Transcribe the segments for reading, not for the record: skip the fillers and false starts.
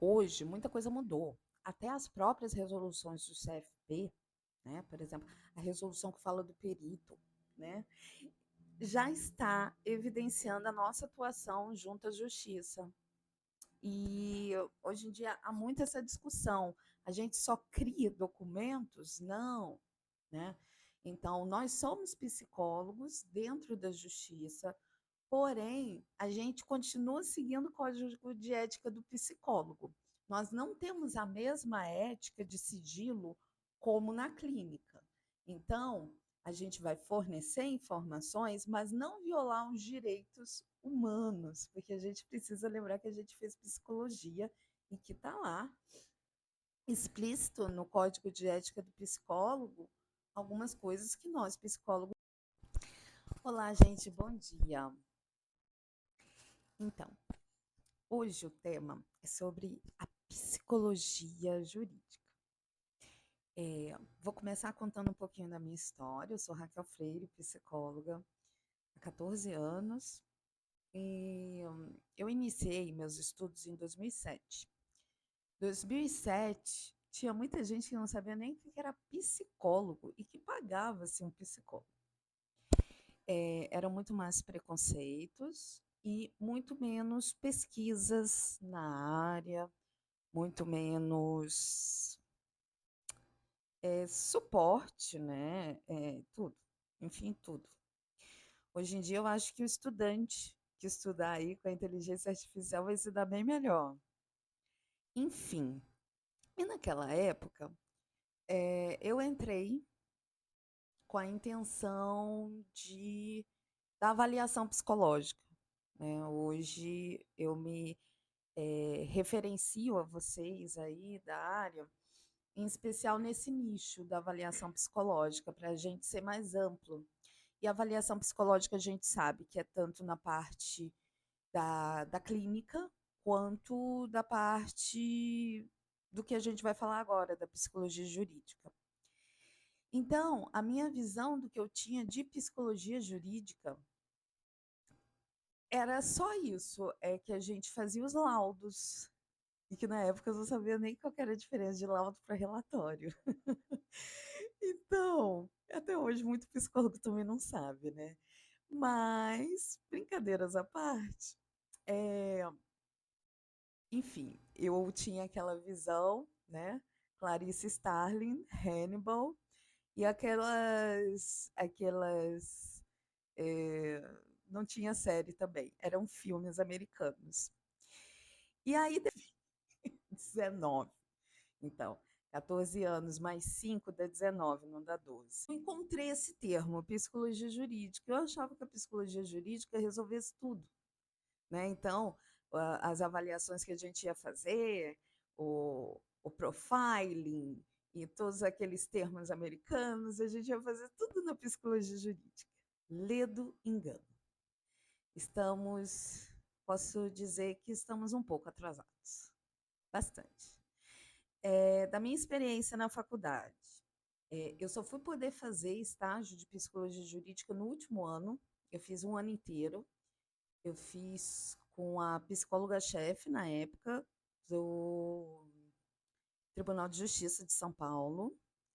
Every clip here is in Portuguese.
Hoje, muita coisa mudou. Até as próprias resoluções do CFP, né? Por exemplo, a resolução que fala do perito, né? Já está evidenciando a nossa atuação junto à justiça. E hoje em dia há muito essa discussão. A gente só cria documentos? Não, né? Então, nós somos psicólogos dentro da justiça, porém, a gente continua seguindo o código de ética do psicólogo. Nós não temos a mesma ética de sigilo como na clínica. Então, a gente vai fornecer informações, mas não violar os direitos humanos, porque a gente precisa lembrar que a gente fez psicologia e que está lá explícito no código de ética do psicólogo algumas coisas que nós psicólogos. Olá, gente, bom dia. Então, hoje o tema é sobre a psicologia jurídica. Vou começar contando um pouquinho da minha história. Eu sou Raquel Freire, psicóloga há 14 anos e eu iniciei meus estudos em 2007. 2007 tinha muita gente que não sabia nem o que era psicólogo e que pagava-se um psicólogo. Eram muito mais preconceitos e muito menos pesquisas na área, muito menos suporte, né? Tudo, enfim, tudo. Hoje em dia eu acho que o estudante que estudar aí com a inteligência artificial vai se dar bem melhor. Enfim, e naquela época eu entrei com a intenção da avaliação psicológica, né? Hoje eu me referencio a vocês aí da área, em especial nesse nicho da avaliação psicológica, para a gente ser mais amplo. E a avaliação psicológica a gente sabe que é tanto na parte da clínica, quanto da parte do que a gente vai falar agora, da psicologia jurídica. Então, a minha visão do que eu tinha de psicologia jurídica era só isso, é que a gente fazia os laudos, e que na época eu não sabia nem qual que era a diferença de laudo para relatório. Então, até hoje muito psicólogo também não sabe, né? Mas, brincadeiras à parte, é, enfim, eu tinha aquela visão, né? Clarice Starling, Hannibal, e aquelas, não tinha série também, eram filmes americanos. E aí, 19. Então, 14 anos mais 5 dá 19, não dá 12. Eu encontrei esse termo, psicologia jurídica. Eu achava que a psicologia jurídica resolvesse tudo, né? Então, as avaliações que a gente ia fazer, o profiling e todos aqueles termos americanos, a gente ia fazer tudo na psicologia jurídica. Ledo engano. Posso dizer que estamos um pouco atrasados. Bastante. Da minha experiência na faculdade, eu só fui poder fazer estágio de psicologia jurídica no último ano. Eu fiz um ano inteiro. Eu fiz com a psicóloga-chefe na época do Tribunal de Justiça de São Paulo,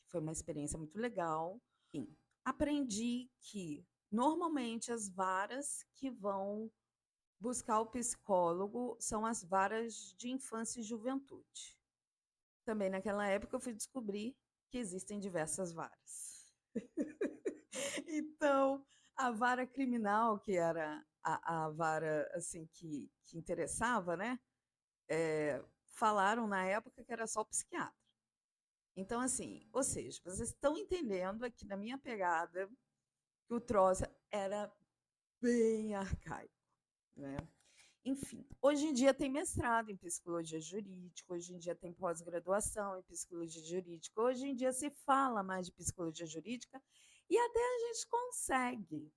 que foi uma experiência muito legal. Enfim, aprendi que normalmente as varas que vão buscar o psicólogo são as varas de infância e juventude. Também naquela época eu fui descobrir que existem diversas varas. Então, a vara criminal, que era a vara assim que interessava, né? Falaram na época que era só o psiquiatra. Então, assim, ou seja, vocês estão entendendo aqui na minha pegada que o troço era bem arcaico, né? Enfim, hoje em dia tem mestrado em psicologia jurídica, hoje em dia tem pós-graduação em psicologia jurídica, hoje em dia se fala mais de psicologia jurídica e até a gente consegue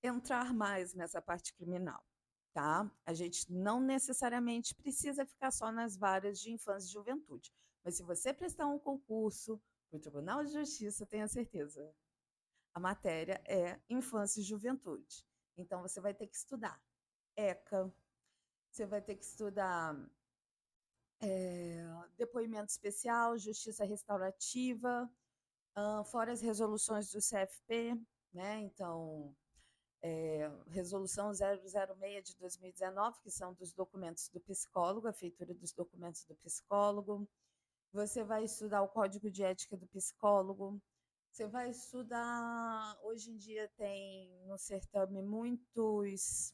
entrar mais nessa parte criminal, tá? A gente não necessariamente precisa ficar só nas varas de infância e juventude, mas se você prestar um concurso para o Tribunal de Justiça, tenha certeza, a matéria é infância e juventude. Então você vai ter que estudar ECA, você vai ter que estudar depoimento especial, justiça restaurativa, fora as resoluções do CFP, né? Então, resolução 006 de 2019, que são dos documentos do psicólogo, a feitura dos documentos do psicólogo. Você vai estudar o código de ética do psicólogo. Você vai estudar. Hoje em dia tem no certame muitas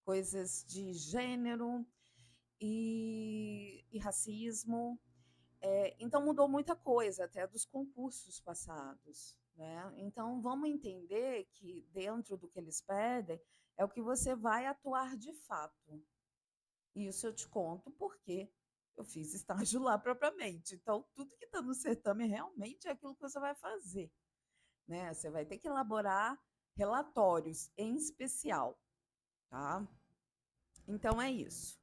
coisas de gênero e racismo. Então mudou muita coisa, até dos concursos passados. Né? Então vamos entender que dentro do que eles pedem é o que você vai atuar de fato. Isso eu te conto porque eu fiz estágio lá propriamente. Então, tudo que está no certame realmente é aquilo que você vai fazer. Né? Você vai ter que elaborar relatórios em especial. Tá? Então, é isso.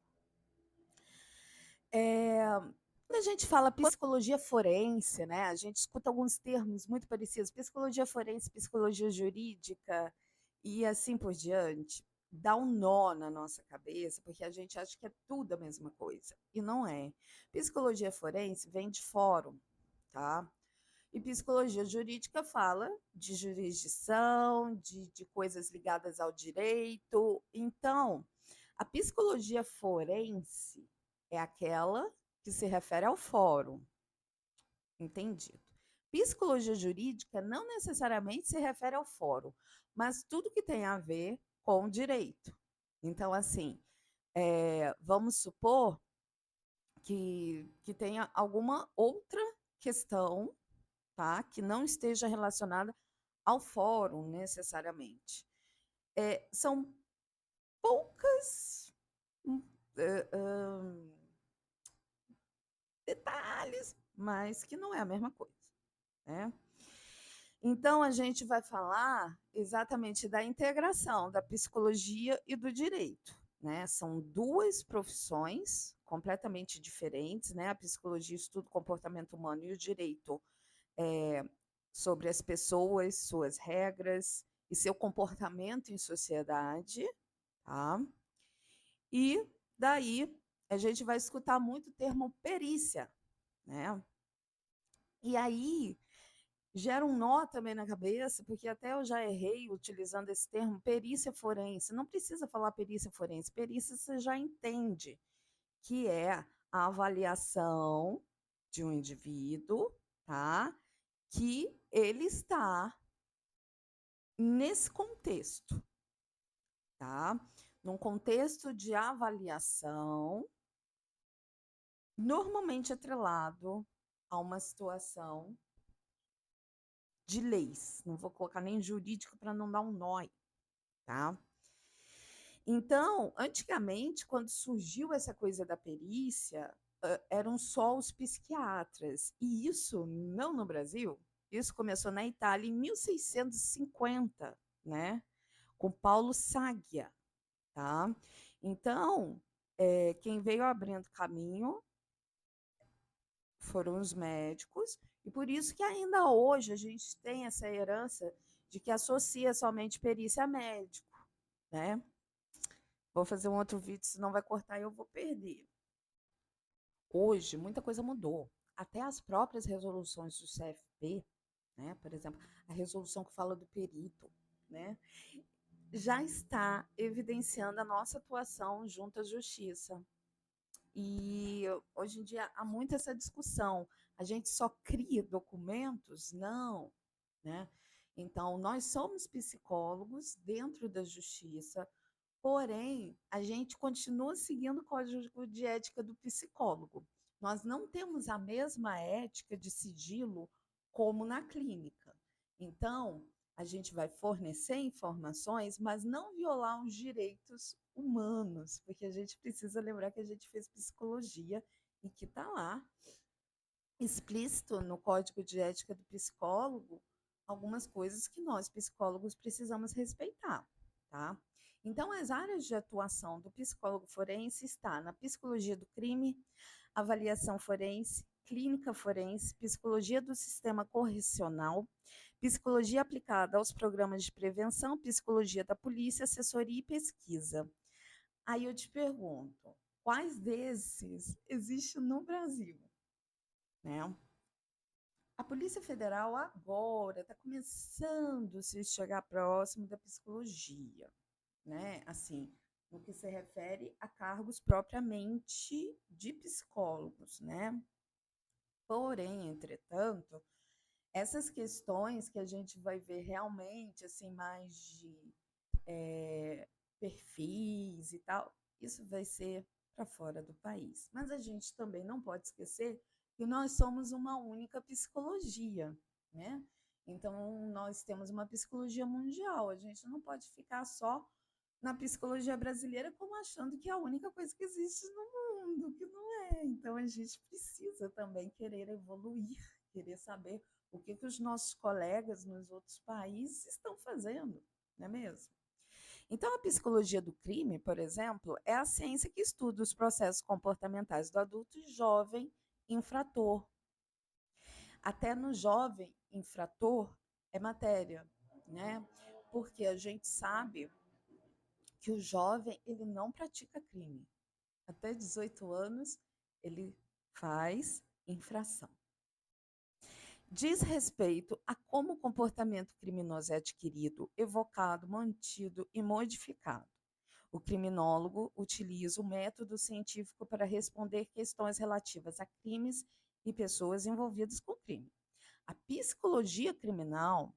Quando a gente fala psicologia forense, né, a gente escuta alguns termos muito parecidos, psicologia forense, psicologia jurídica e assim por diante. Dá um nó na nossa cabeça, porque a gente acha que é tudo a mesma coisa, e não é. Psicologia forense vem de fórum, tá? E psicologia jurídica fala de jurisdição, de coisas ligadas ao direito. Então, a psicologia forense é aquela que se refere ao fórum. Entendido. Psicologia jurídica não necessariamente se refere ao fórum, mas tudo que tem a ver com o direito. Então, assim, vamos supor que tenha alguma outra questão, tá, que não esteja relacionada ao fórum necessariamente. São poucas detalhes, mas que não é a mesma coisa, né? Então, a gente vai falar exatamente da integração da psicologia e do direito. Né? São duas profissões completamente diferentes. Né? A psicologia estuda o comportamento humano e o direito sobre as pessoas, suas regras e seu comportamento em sociedade. Tá? E daí a gente vai escutar muito o termo perícia. Né? E aí gera um nó também na cabeça, porque até eu já errei utilizando esse termo perícia forense. Não precisa falar perícia forense, perícia você já entende, que é a avaliação de um indivíduo, tá? Que ele está nesse contexto, tá? Num contexto de avaliação, normalmente atrelado a uma situação de leis. Não vou colocar nem jurídico para não dar um nó aí, tá? Então, antigamente, quando surgiu essa coisa da perícia, eram só os psiquiatras. E isso não no Brasil. Isso começou na Itália em 1650, né? Com Paulo Saggia, tá? Então, quem veio abrindo caminho foram os médicos, e por isso que ainda hoje a gente tem essa herança de que associa somente perícia a médico, né? Vou fazer um outro vídeo, senão vai cortar e eu vou perder. Hoje, muita coisa mudou. Até as próprias resoluções do CFP, né? Por exemplo, a resolução que fala do perito, né? Já está evidenciando a nossa atuação junto à justiça. E hoje em dia há muito essa discussão. A gente só cria documentos? Não, né? Então, nós somos psicólogos dentro da justiça, porém, a gente continua seguindo o código de ética do psicólogo. Nós não temos a mesma ética de sigilo como na clínica. Então, a gente vai fornecer informações, mas não violar os direitos humanos, porque a gente precisa lembrar que a gente fez psicologia e que está lá explícito no código de ética do psicólogo algumas coisas que nós psicólogos precisamos respeitar, tá? Então, as áreas de atuação do psicólogo forense está na psicologia do crime, avaliação forense, clínica forense, psicologia do sistema correcional, psicologia aplicada aos programas de prevenção, psicologia da polícia, assessoria e pesquisa. Aí eu te pergunto, quais desses existem no Brasil, né? A Polícia Federal agora está começando a se chegar próximo da psicologia, né? Assim, no que se refere a cargos propriamente de psicólogos, né? Porém, entretanto, essas questões que a gente vai ver realmente, assim, mais de perfis e tal, isso vai ser para fora do país. Mas a gente também não pode esquecer que nós somos uma única psicologia, né? Então, nós temos uma psicologia mundial, a gente não pode ficar só na psicologia brasileira como achando que é a única coisa que existe no mundo, que não é. Então, a gente precisa também querer evoluir, querer saber o que os nossos colegas nos outros países estão fazendo, não é mesmo? Então, a psicologia do crime, por exemplo, é a ciência que estuda os processos comportamentais do adulto e jovem infrator. Até no jovem infrator é matéria, né? Porque a gente sabe que o jovem ele não pratica crime. Até 18 anos ele faz infração. Diz respeito a como o comportamento criminoso é adquirido, evocado, mantido e modificado. O criminólogo utiliza o método científico para responder questões relativas a crimes e pessoas envolvidas com crime. A psicologia criminal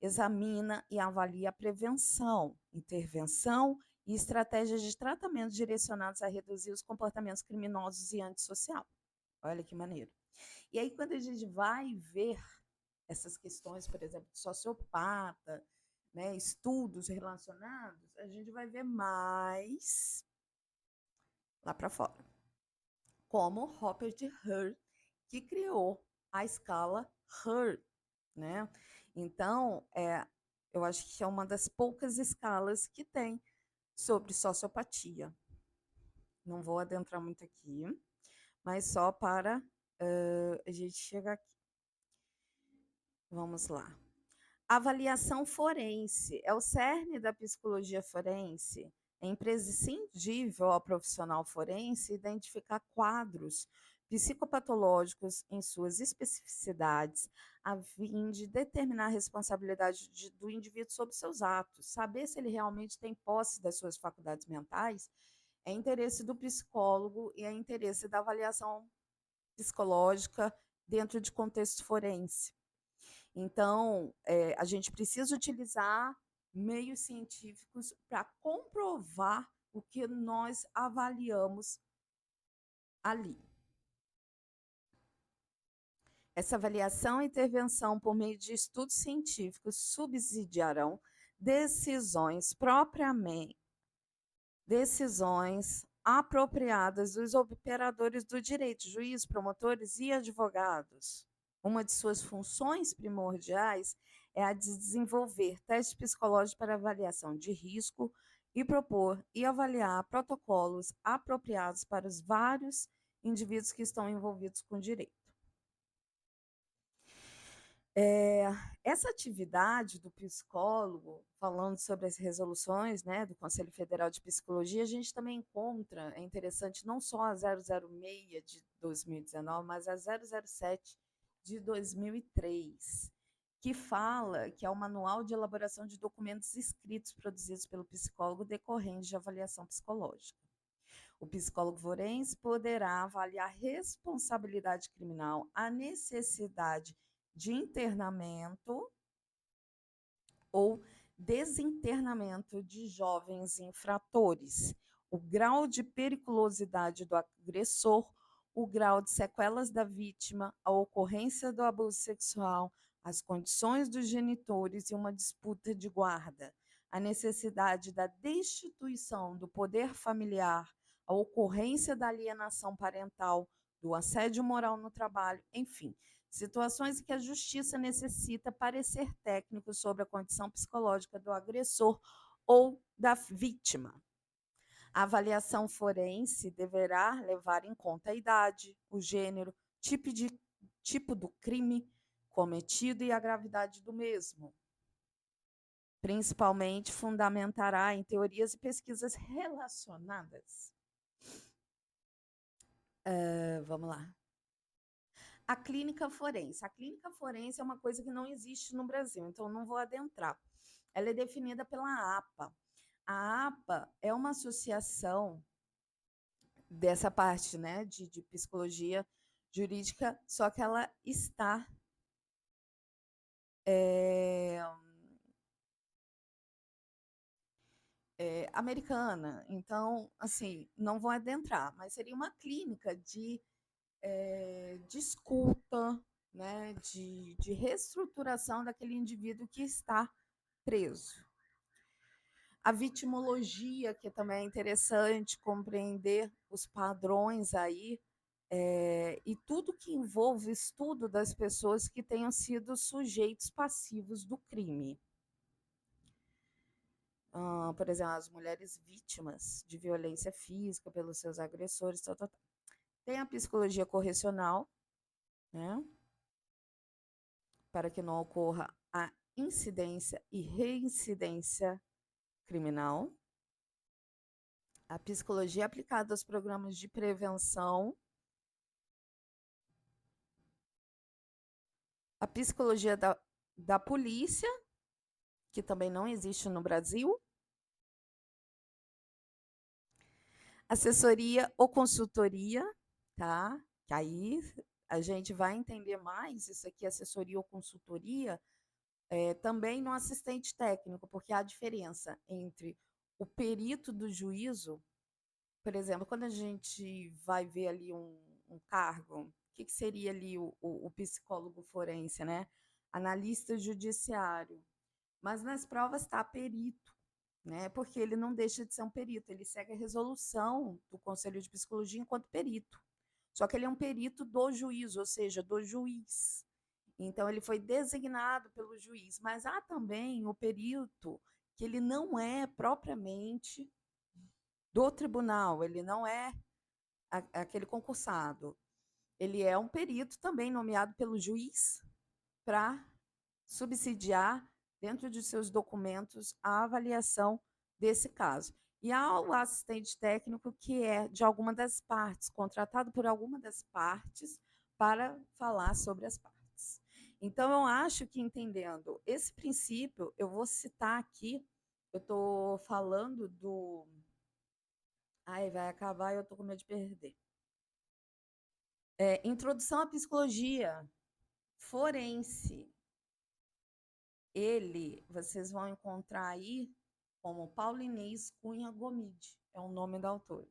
examina e avalia a prevenção, intervenção e estratégias de tratamento direcionadas a reduzir os comportamentos criminosos e antissocial. Olha que maneiro. E aí, quando a gente vai ver essas questões, por exemplo, de sociopata, né, estudos relacionados, a gente vai ver mais lá para fora. Como Robert Hurt, que criou a escala Hurt, né? Então, eu acho que é uma das poucas escalas que tem sobre sociopatia. Não vou adentrar muito aqui, mas só para a gente chegar aqui. Vamos lá. Avaliação forense é o cerne da psicologia forense. É imprescindível ao profissional forense identificar quadros psicopatológicos em suas especificidades, a fim de determinar a responsabilidade do indivíduo sobre seus atos. Saber se ele realmente tem posse das suas faculdades mentais é interesse do psicólogo e é interesse da avaliação psicológica dentro de contexto forense. Então, a gente precisa utilizar meios científicos para comprovar o que nós avaliamos ali. Essa avaliação e intervenção por meio de estudos científicos subsidiarão decisões apropriadas dos operadores do direito, juízes, promotores e advogados. Uma de suas funções primordiais é a de desenvolver testes psicológicos para avaliação de risco e propor e avaliar protocolos apropriados para os vários indivíduos que estão envolvidos com o direito. Essa atividade do psicólogo, falando sobre as resoluções, né, do Conselho Federal de Psicologia, a gente também encontra, é interessante, não só a 006 de 2019, mas a 007 de 2003, que fala que é o manual de elaboração de documentos escritos produzidos pelo psicólogo decorrentes de avaliação psicológica. O psicólogo forense poderá avaliar a responsabilidade criminal, a necessidade de internamento ou desinternamento de jovens infratores, o grau de periculosidade do agressor, o grau de sequelas da vítima, a ocorrência do abuso sexual, as condições dos genitores e uma disputa de guarda, a necessidade da destituição do poder familiar, a ocorrência da alienação parental, do assédio moral no trabalho, enfim, situações em que a justiça necessita parecer técnico sobre a condição psicológica do agressor ou da vítima. A avaliação forense deverá levar em conta a idade, o gênero, tipo do crime cometido e a gravidade do mesmo. Principalmente fundamentará em teorias e pesquisas relacionadas Vamos lá. A clínica forense. A clínica forense é uma coisa que não existe no Brasil, então não vou adentrar. Ela é definida pela APA. A APA é uma associação dessa parte, né, de psicologia jurídica, só que ela está é, americana. Então, assim, não vou adentrar, mas seria uma clínica de escuta, né, de reestruturação daquele indivíduo que está preso. A vitimologia, que também é interessante compreender os padrões aí, e tudo que envolve o estudo das pessoas que tenham sido sujeitos passivos do crime. Por exemplo, as mulheres vítimas de violência física pelos seus agressores. Tal, tal, tal. Tem a psicologia correcional, né, para que não ocorra a incidência e reincidência criminal. A psicologia aplicada aos programas de prevenção. A psicologia da polícia, que também não existe no Brasil. Assessoria ou consultoria, tá? Que aí a gente vai entender mais isso aqui, assessoria ou consultoria, também no assistente técnico, porque há diferença entre o perito do juízo, por exemplo, quando a gente vai ver ali um cargo, o que seria ali o psicólogo forense, né? Analista judiciário. Mas nas provas está perito, né? Porque ele não deixa de ser um perito, ele segue a resolução do Conselho de Psicologia enquanto perito. Só que ele é um perito do juízo, ou seja, do juiz. Então ele foi designado pelo juiz, mas há também o perito que ele não é propriamente do tribunal, ele não é aquele concursado. Ele é um perito também nomeado pelo juiz para subsidiar, dentro de seus documentos, a avaliação desse caso. E há o assistente técnico, que é de alguma das partes, contratado por alguma das partes para falar sobre as partes. Então, eu acho que, entendendo esse princípio, eu vou citar aqui, eu estou falando do. Ai, vai acabar e eu estou com medo de perder. Introdução à psicologia forense. Ele, vocês vão encontrar aí como Paulo Inês Cunha Gomide, é o nome da autora.